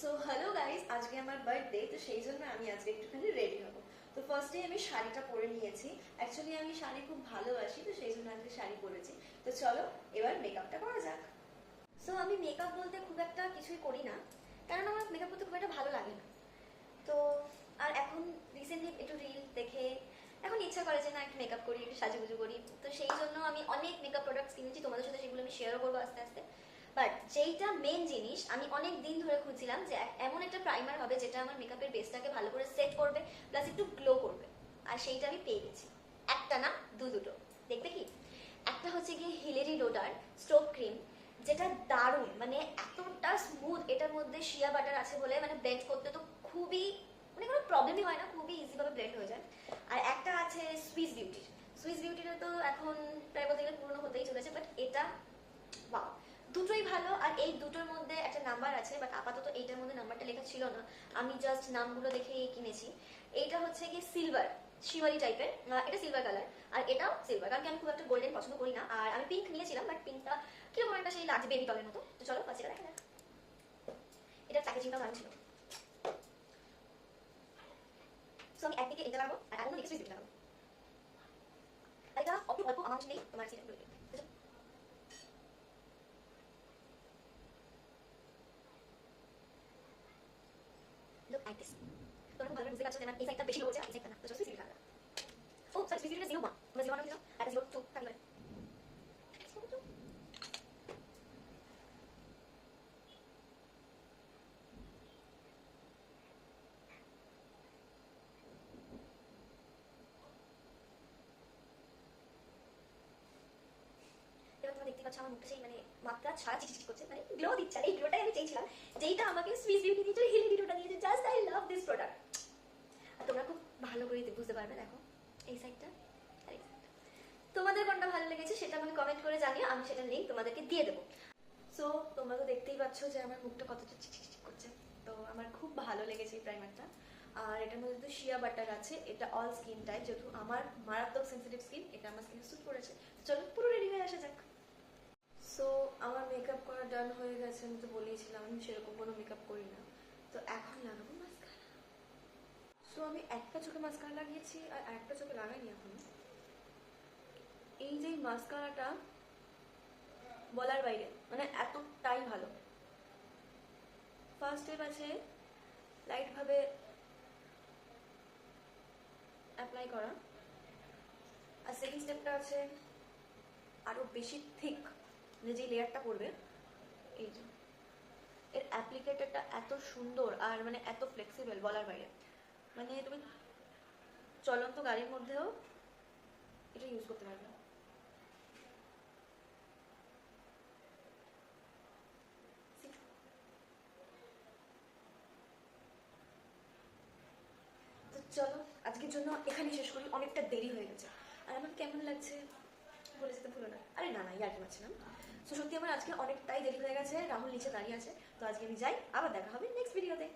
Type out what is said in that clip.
So hello guys, আজকে আমার birthday, তো সেই জন্য আমি আজকে একটুখানি রেডি হবো। তো ফার্স্টে আমি শাড়িটা পরে নিয়েছি। অ্যাকচুয়ালি আমি শাড়ি খুব ভালোবাসি, তো সেই জন্য আজকে শাড়ি পরেছি। তো চলো এবার মেকআপটা করা যাক। সো আমি মেকআপ বলতে খুব একটা কিছুই করি না, কারণ আমার মেকআপ করতে খুব একটা ভালো লাগে না। তো আর এখন রিসেন্টলি একটু রিল দেখে এখন ইচ্ছা করে যে না একটু মেকআপ করি, একটু সাজুগুজু করি। তো সেই জন্য আমি অনেক মেকআপ প্রোডাক্টস কিনেছি, তোমাদের সাথে সেগুলো আমি শেয়ারও করবো আস্তে আস্তে। বাট যেইটা মেন জিনিস আমি অনেক দিন ধরে খুঁজছিলাম যে এমন একটা প্রাইমার হবে যেটা আমার মেকআপের বেসটাকে ভালো করে সেট করবে, প্লাস একটু গ্লো করবে। আর সেইটা আমি পেয়ে গেছি। একটা না, দুটো। দেখবে কি? একটা হচ্ছে গিয়ে হিলেরি লোডার স্ট্রোক ক্রিম, যেটা দারুণ, মানে এতটা স্মুথ। এটার মধ্যে শিয়া বাটার আছে বলে মানে ব্লেন্ড করতে তো খুবই, মানে কোনো প্রবলেমই হয় না, খুবই ইজিভাবে ব্লেন্ড হয়ে যায়। আর একটা আছে সুইস বিউটিটা তো এখন প্রায় বলতে গেলে পুরনো হতেই চলেছে, বাট এটা বাহ, দুটোই ভালো। আর এই দুটোর মধ্যে একটা নাম্বার আছে, বাট আপাতত এইটার মধ্যে নাম্বারটা লেখা ছিল না, আমি জাস্ট নামগুলো দেখেই কিনেছি। এইটা হচ্ছে কি সিলভার শিমারি টাইপের, এটা সিলভার কালার। আর এটাও সিলভার, কারণ কি আমি খুব একটা গোল্ডেন পছন্দ করি না। আর আমি পিঙ্ক নিয়েছিলাম, বাট পিঙ্কটা কিরকম একটা সেই লাগছে বেবি ডলের মতো। তো চলো ফার্স্ট এটা দেখা যাক। এটার প্যাকেজিংটা ভালো ছিল। সো আমি একদিকে এটা লাগাবো আর অন্যদিকে সুইচ লাগাবো। আর এটা অল্প অল্প অ্যামাউন্ট নেই তোমার সিলেক্ট করবে। Look like this. তোমরা ভালো বুঝতে পারছো যে আমার এই সাইডটা বেশি হচ্ছে আর এই সাইডটা না। তো চলো সুইচ লাগাবো। ও সরি, সুইচ এটা 01, তোমরা 01 দিও আর 02 থাকবে। এবার তোমরা দেখতে পাচ্ছ আমার মুখটা সেই মানে মাত্রা ছাড়া চিকচিক করছে, মানে গ্লো দিচ্ছে। আর এই গ্লোটাই আমি চেয়েছিলাম, যেইটা আমাকে সুইস বিউটি দিয়েছে, হিলি গ্লোটা দিয়েছে। Just I love this product. আর তোমরা খুব ভালো করে বুঝতে পারবে, দেখো এই সাইডটা আর এই সাইডটা। তোমাদের কোনটা ভালো লেগেছে সেটা আমাকে কমেন্ট করে জানিও, আমি সেটার লিংক তোমাদেরকে দিয়ে দেবো। সো তোমরা তো দেখতেই পাচ্ছ যে আমার মুখটা কতটা চিকচিক করছে। তো আমার খুব ভালো লেগেছে এই প্রাইমারটা। আর এটার মধ্যে তো শিয়া বাটার আছে, এটা অল স্কিন টাইপ, যেহেতু আমার মারাত্মক সেন্সিটিভ স্কিন, এটা আমার স্কিনে স্যুট করেছে। চলো পুরো রেডি হয়ে আসা যাক। সো আমার মেকআপ করা ডান হয়ে গেছে। আমি তো বলেইছিলাম আমি সেরকম কোনো মেকআপ করি না। তো এখন লাগাবো মাস্কারা। সো আমি একটা চোখে মাস্কারা লাগিয়েছি আর একটা চোখে লাগাইনি এখন। এই যে মাস্কারাটা বলার বাইরে, মানে এতটাই ভালো। ফার্স্ট স্টেপ আছে লাইটভাবে অ্যাপ্লাই করা, আর সেকেন্ড স্টেপটা আছে আরো বেশি থিক, মানে যে লেয়ারটা পড়বে। এই যে এর অ্যাপ্লিকেটারটা এত সুন্দর আর মানে এত ফ্লেক্সিবল বলার বাইরে। মানে তুমি চলন্ত গাড়ির মধ্যেও এটা ইউজ করতে পারবে। তো চলো আজকের জন্য এখানেই শেষ করি, অনেকটা দেরি হয়ে গেছে। আর আমার কেমন লাগছে বলে যেতে ভুলো না। আরে না না, ইয়ার কি পাচ্ছিলাম। তো সত্যি আমার আজকে অনেকটাই দেরি হয়ে গেছে, রাহুল নিচে দাঁড়িয়ে আছে। তো আজকে আমি যাই, আবার দেখা হবে নেক্সট ভিডিওতে।